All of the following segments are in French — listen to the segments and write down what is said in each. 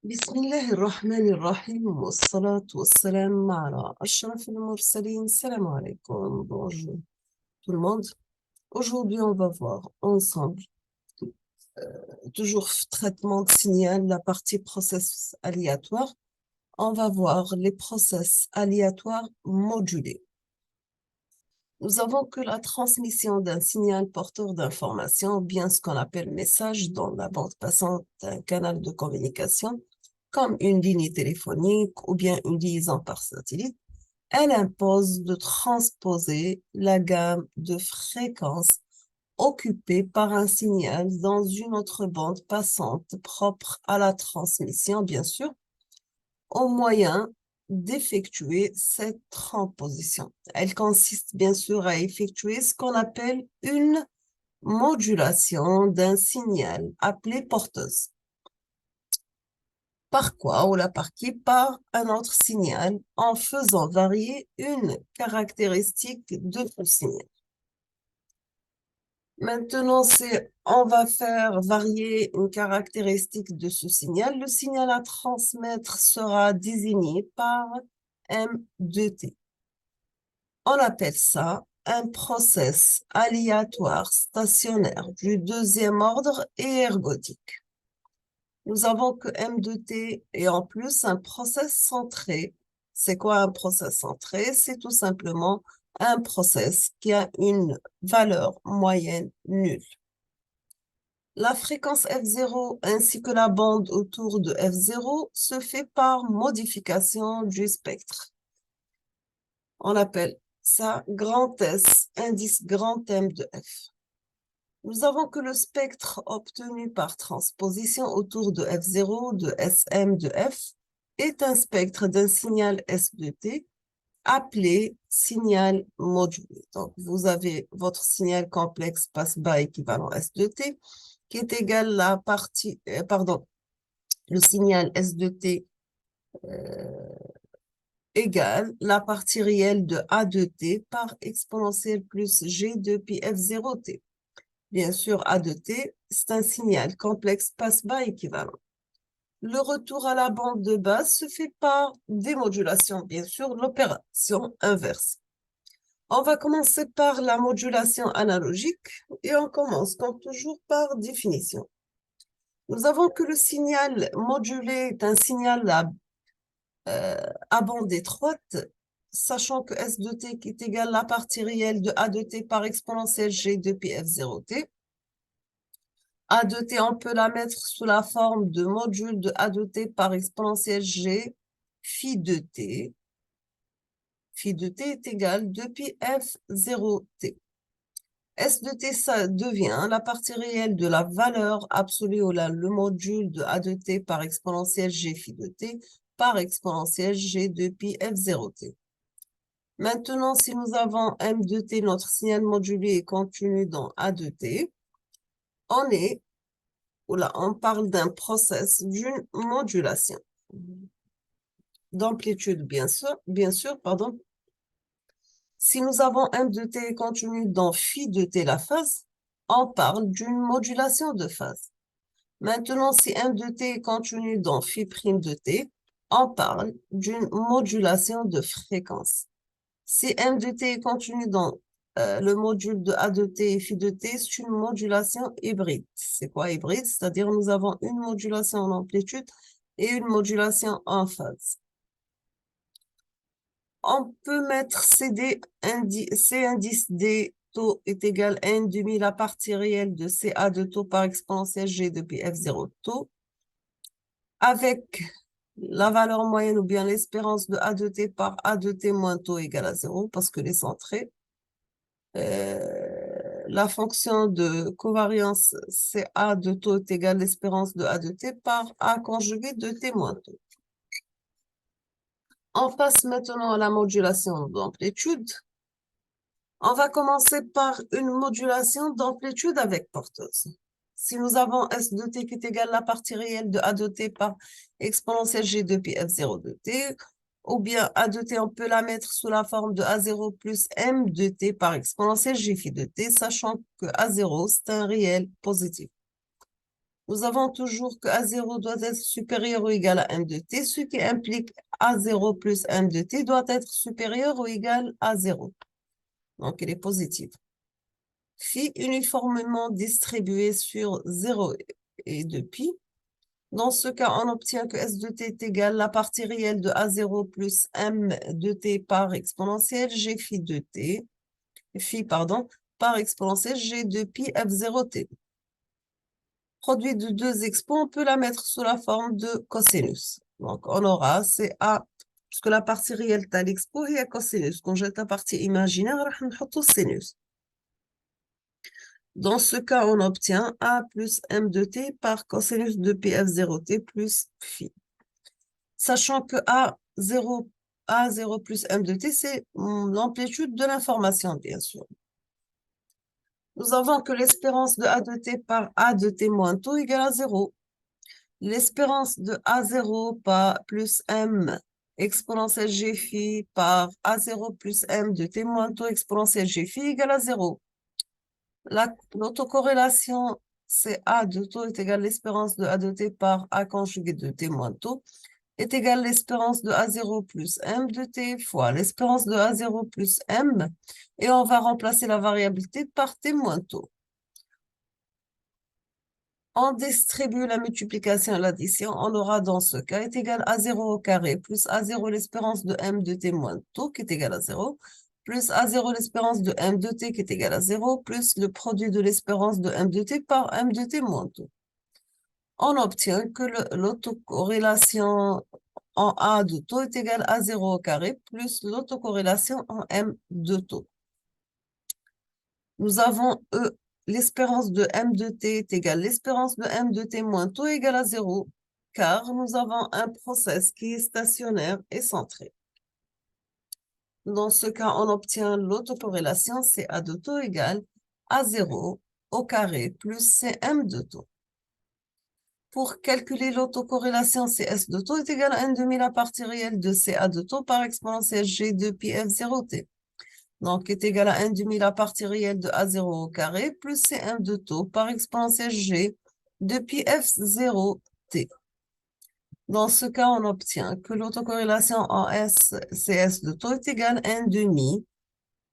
بسم الله الرحمن الرحيم والصلاة والسلام على أشرف المرسلين. Salam alaikum. Bonjour tout le monde. Aujourd'hui, on va voir ensemble, toujours traitement de signal, la partie process aléatoire. On va voir les process aléatoires modulés. Nous avons que la transmission d'un signal porteur d'information, bien ce qu'on appelle message dans la bande passante d'un canal de communication, comme une ligne téléphonique ou bien une liaison par satellite, elle impose de transposer la gamme de fréquences occupée par un signal dans une autre bande passante propre à la transmission, bien sûr, au moyen d'effectuer cette transposition. Elle consiste bien sûr à effectuer ce qu'on appelle une modulation d'un signal appelé porteuse. Par quoi ou la par qui? Par un autre signal en faisant varier une caractéristique de ce signal. Maintenant, on va faire varier une caractéristique de ce signal. Le signal à transmettre sera désigné par M2T. On appelle ça un process aléatoire stationnaire du deuxième ordre et ergodique. Nous avons que M2T et en plus un process centré. C'est quoi un process centré? C'est tout simplement un process qui a une valeur moyenne nulle. La fréquence F0 ainsi que la bande autour de F0 se fait par modification du spectre. On appelle ça grand S, indice grand M de F. Nous avons que le spectre obtenu par transposition autour de F0 de SM de F est un spectre d'un signal S de T appelé signal modulé. Donc, vous avez votre signal complexe passe-bas équivalent S de T qui est égal à la partie, le signal S de T égale la partie réelle de A de T par exponentielle plus G de pi F0T. Bien sûr, A de T, c'est un signal complexe passe-bas équivalent. Le retour à la bande de base se fait par démodulation, bien sûr, l'opération inverse. On va commencer par la modulation analogique et on commence comme toujours par définition. Nous avons que le signal modulé est un signal à bande étroite, sachant que S de T qui est égal à la partie réelle de A de T par exponentielle G de pi F0T. A de T, on peut la mettre sous la forme de module de A de T par exponentielle G phi de T. Phi de T est égal 2 pi F0T. S de T, ça devient la partie réelle de la valeur absolue ou le module de A de T par exponentielle G phi de T par exponentielle G de pi F0T. Maintenant, si nous avons M de T, notre signal modulé est contenu dans A de T, on parle d'un process d'une modulation d'amplitude, bien sûr, pardon. Si nous avons M de T contenu dans phi de T la phase, on parle d'une modulation de phase. Maintenant, si M de T est contenu dans phi prime de T, on parle d'une modulation de fréquence. Si M de T est contenu dans le module de A de T et phi de T, c'est une modulation hybride. C'est quoi hybride? C'est-à-dire nous avons une modulation en amplitude et une modulation en phase. On peut mettre C indice D taux est égal à n demi la partie réelle de CA de taux par exponentielle G de pi F0 taux avec la valeur moyenne ou bien l'espérance de A de T par A de T moins taux égale à 0 parce que les centrés. La fonction de covariance CA de taux est égale à l'espérance de A de T par A conjugué de T moins taux. On passe maintenant à la modulation d'amplitude. On va commencer par une modulation d'amplitude avec porteuse. Si nous avons S de T qui est égal à la partie réelle de A de T par exponentielle G de pi F0 de T, ou bien A de T, on peut la mettre sous la forme de A0 plus M de T par exponentielle G phi de T, sachant que A0, c'est un réel positif. nous avons toujours que A0 doit être supérieur ou égal à M de T, ce qui implique A0 plus M de T doit être supérieur ou égal à 0. Donc, il est positif. Phi uniformément distribué sur 0 et 2π. Dans ce cas, on obtient que S de t est égal à la partie réelle de A0 plus M de t par exponentielle G phi de t, par exponentielle G de pi F0t. Produit de deux expos, on peut la mettre sous la forme de cosinus. Donc, on aura, c'est A, puisque la partie réelle de l'expo est cosinus. Quand j'ai la partie imaginaire, on va mettre sinus. Dans ce cas, on obtient A plus M de t par cosinus de pi F0t plus phi. Sachant que A0 plus M de t, c'est l'amplitude de l'information, bien sûr. Nous avons que l'espérance de A de t par A de t moins taux égale à 0. L'espérance de A0 plus M exponentielle G phi par A0 plus M de t moins taux exponentielle G phi égale à 0. L'autocorrélation, c'est A de taux est égal à l'espérance de A de t par A conjugué de t moins taux est égal à l'espérance de A0 plus M de t fois l'espérance de A0 plus M, et on va remplacer la variabilité par t moins taux. On distribue la multiplication et l'addition, on aura dans ce cas est égal à 0 au carré plus A0 l'espérance de M de t moins taux qui est égal à 0, plus A0 l'espérance de M de t qui est égal à 0, plus le produit de l'espérance de M de t par M de t moins taux. On obtient que l'autocorrélation en A de taux est égal à 0 au carré plus l'autocorrélation en M de taux. Nous avons E, l'espérance de M de t est égale à l'espérance de M de t moins taux égale à 0, car nous avons un process qui est stationnaire et centré. Dans ce cas, on obtient l'autocorrélation c'est A de taux égale à 0 au carré plus Cm de taux. Pour calculer l'autocorrélation, CS de taux est égal à 1 demi la partie réelle de CA de taux par exponentielle G de pi F0t. Donc, est égal à 1 demi la partie réelle de A0 au carré plus Cm de taux par exponentielle G de pi F0t. Dans ce cas, on obtient que l'autocorrélation en CS de taux est égal à 1 demi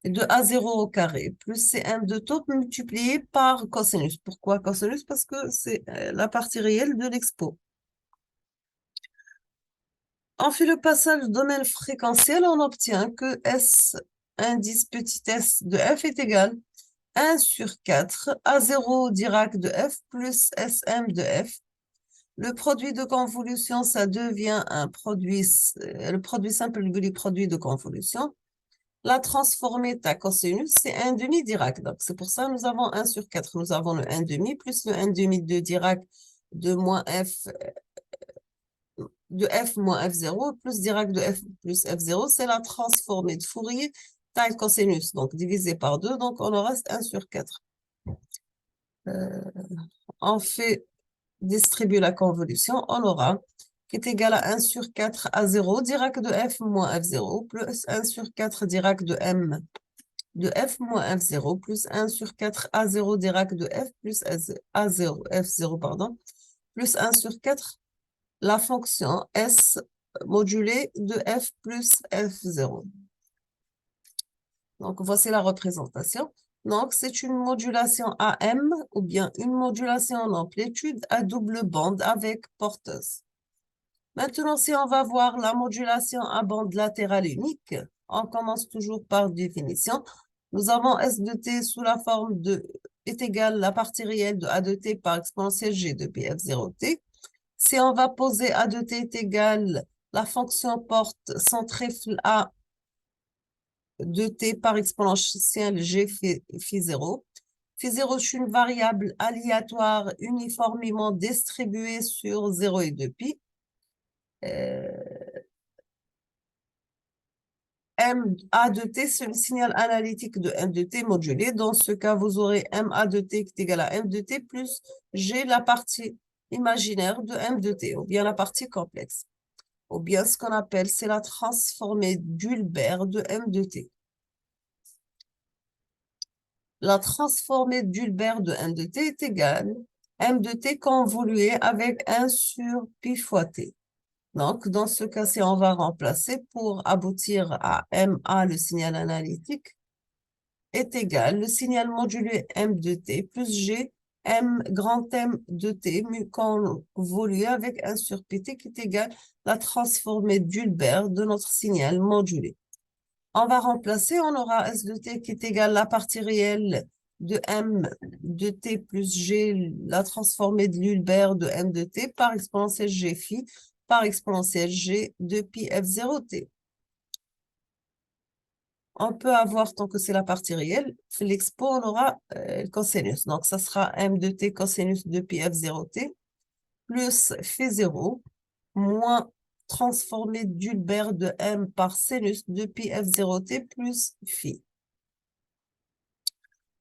de A0 au carré plus Cm de taux multiplié par cosinus. Pourquoi cosinus? Parce que c'est la partie réelle de l'expo. On fait le passage du domaine fréquentiel, on obtient que S indice petit s de f est égal à 1 sur 4 A0 Dirac de f plus Sm de f. Le produit de convolution, ça devient le produit simple du produit de convolution. La transformée ta cosinus, c'est 1 demi Dirac. Donc, c'est pour ça que nous avons 1 sur 4. Nous avons le 1 demi plus le 1 demi de Dirac de moins f de f moins f0 plus Dirac de f plus f0, c'est la transformée de Fourier taille cosinus, donc divisé par 2, donc on en reste 1 sur 4. On fait distribuer la convolution, on aura qui est égal à 1 sur 4 à 0, Dirac de f moins f0, plus 1 sur 4 Dirac de m de f moins f0, plus 1 sur 4 a0 Dirac de f plus a0, f0, pardon, plus 1 sur 4 la fonction S modulée de f plus f0. Donc, voici la représentation. Donc, c'est une modulation AM ou bien une modulation en amplitude à double bande avec porteuse. Maintenant, si on va voir la modulation à bande latérale unique, on commence toujours par définition. Nous avons S de t sous la forme de est égal à la partie réelle de A de t par exponentielle G de pi f0t. Si on va poser A de t est égal la fonction porte son trèfle A de t par exponentielle G phi 0. Phi 0, c'est une variable aléatoire uniformément distribuée sur 0 et 2π. M A de t, c'est le signal analytique de M de t modulé. Dans ce cas, vous aurez M A de t qui est égal à M de t plus G, la partie imaginaire de M de t, ou bien la partie complexe. Ou bien ce qu'on appelle, c'est la transformée d'Hulbert de M de t. La transformée d'Hulbert de M de t est égale M de T convolué avec 1 sur pi fois T. Donc, dans ce cas-ci, on va remplacer pour aboutir à MA, le signal analytique, est égal, le signal modulé M de T plus G, M grand M de T, convolué avec 1 sur pt qui est égal la transformée d'Hulbert de notre signal modulé. On va remplacer, on aura S de T qui est égal à la partie réelle de M de T plus G, la transformée de l'Hulbert de M de T par exponentielle G phi par exponentielle G de pi F0T. On peut avoir, tant que c'est la partie réelle, l'expo, on aura le cosinus. Donc, ça sera M de T cosinus de pi F0T plus phi 0 moins transformé d'Hulbert de M par sinus de pi F0T plus phi.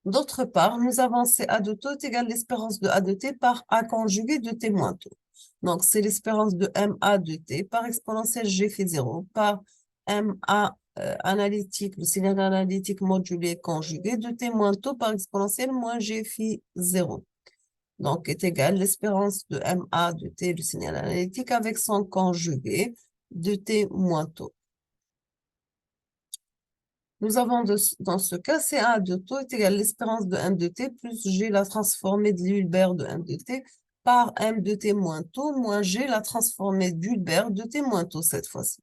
D'autre part, nous avons CA de taux est égal à l'espérance de A de T par A conjugué de T moins taux. Donc, c'est l'espérance de MA de T par exponentielle G phi 0 par MA analytique, le signal analytique modulé conjugué de T moins taux par exponentielle moins G phi 0. Donc, est égal à l'espérance de MA de T, le signal analytique, avec son conjugué de T moins taux. Nous avons dans ce cas, CA de taux est égal à l'espérance de M de T plus G la transformée de l'Hulbert de M de T par M de T moins taux moins G la transformée d'Hulbert de T moins taux cette fois-ci.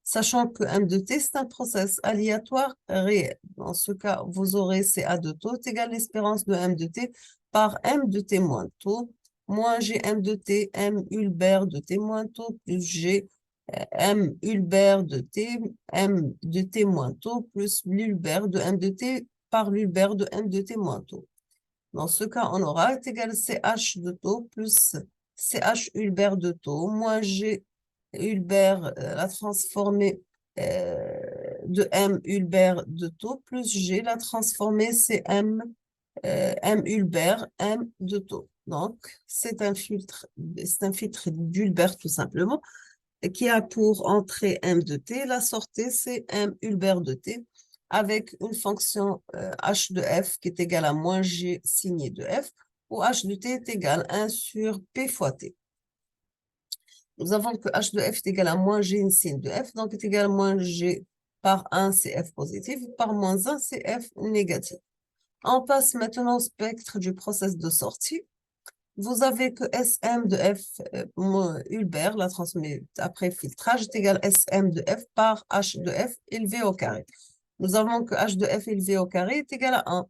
Sachant que M de T, c'est un process aléatoire réel. Dans ce cas, vous aurez CA de taux est égal à l'espérance de M de T par M de T moins taux moins G M de T, M Hulbert de T moins taux plus G M Hulbert de T, M de T moins taux plus l'Hulbert de M de T par l'Hulbert de M de T moins taux. Dans ce cas, on aura est égal à CH de taux plus CH Hulbert de taux moins G Hulbert, la transformée de M Hulbert de taux plus G la transformée CM M Hulbert M de taux. Donc, c'est un filtre d'Hulbert tout simplement qui a pour entrée M de T, la sortie c'est M Hulbert de T avec une fonction H de F qui est égale à moins G signé de F, où H de T est égal à 1 sur P fois T. Nous avons que H de F est égal à moins G signe de F, donc est égal à moins G par 1 CF positif, par moins 1 CF négatif. On passe maintenant au spectre du process de sortie. Vous avez que SM de F, Hulbert, la transformée après filtrage, est égal à SM de F par H de F élevé au carré. Nous avons que H de F élevé au carré est égal à 1.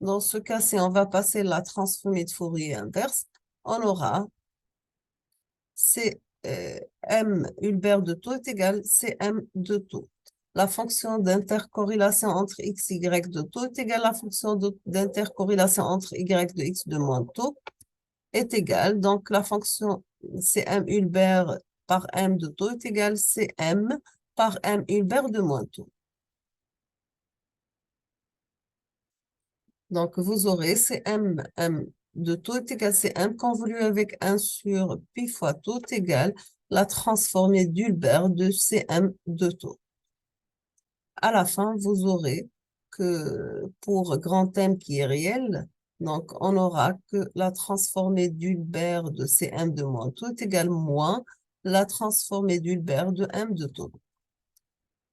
Dans ce cas, si on va passer la transformée de Fourier inverse, on aura M Hulbert de taux est égal à CM de taux. La fonction d'intercorrélation entre x, y de taux est égale à la fonction d'intercorrélation entre y de x de moins taux est égale, donc la fonction Cm Hulbert par M de taux est égale Cm par M Hulbert de moins taux. Donc, vous aurez Cm M de taux est égal à Cm convolu avec 1 sur pi fois taux est égal la transformée d'Hulbert de Cm de taux. À la fin, vous aurez que pour grand M qui est réel, donc on aura que la transformée d'Hulbert de Cm de moins taux est égale moins la transformée d'Hulbert de M de taux.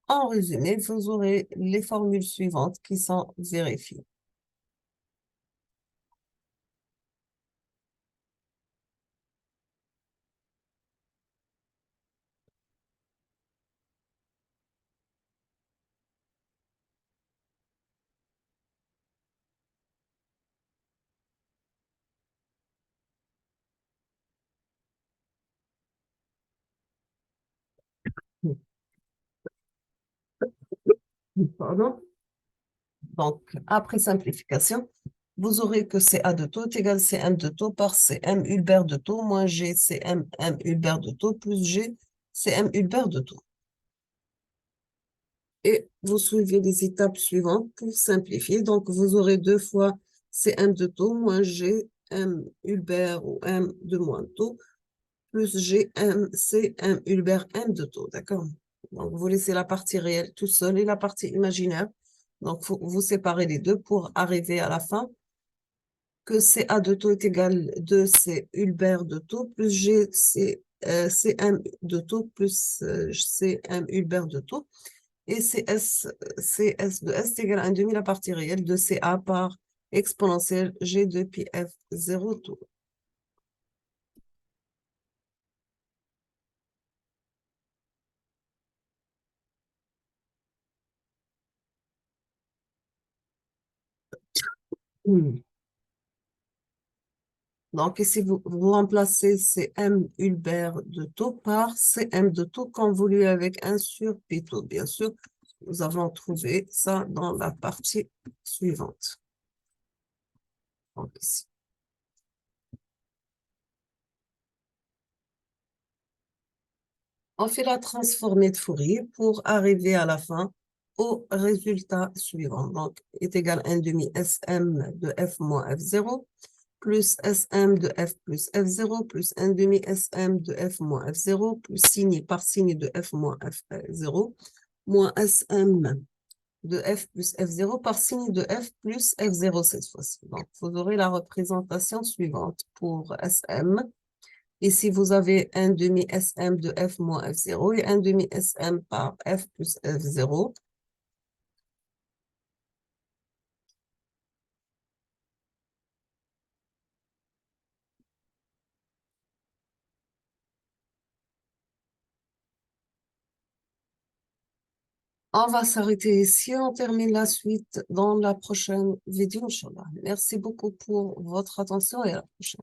En résumé, vous aurez les formules suivantes qui sont vérifiées. Pardon? Donc, après simplification, vous aurez que CA de taux est égal à CM de taux par CM Hulbert de taux moins G CM M Hulbert de taux plus G CM Hulbert de taux. Et vous suivez les étapes suivantes pour simplifier. Donc, vous aurez 2 fois CM de taux moins G M Hulbert ou M de moins taux plus G M C M Hulbert M de taux. D'accord? Donc, vous laissez la partie réelle tout seul et la partie imaginaire. Donc, vous séparez les deux pour arriver à la fin que CA de taux est égal à 2C Hulbert de taux plus CM de taux plus CM Hulbert de taux. Et CS de S est égal à 1 demi la partie réelle de CA par exponentielle G de pi F0 taux. Donc, ici, vous remplacez CM Hulbert de taux par CM de taux convolu avec 1 sur pi taux. Bien sûr, nous avons trouvé ça dans la partie suivante. Donc, ici. On fait la transformée de Fourier pour arriver à la fin au résultat suivant. Donc, est égal à 1 demi SM de F moins F0 plus SM de F plus F0 plus 1 demi SM de F moins F0 plus signe par signe de F moins F0 moins SM de F plus F0 par signe de F plus F0 cette fois-ci. Donc, vous aurez la représentation suivante pour SM. Ici, vous avez 1 demi SM de F moins F0 et 1 demi SM par F plus F0. On va s'arrêter ici. On termine la suite dans la prochaine vidéo, Inch'Allah. Merci beaucoup pour votre attention et à la prochaine.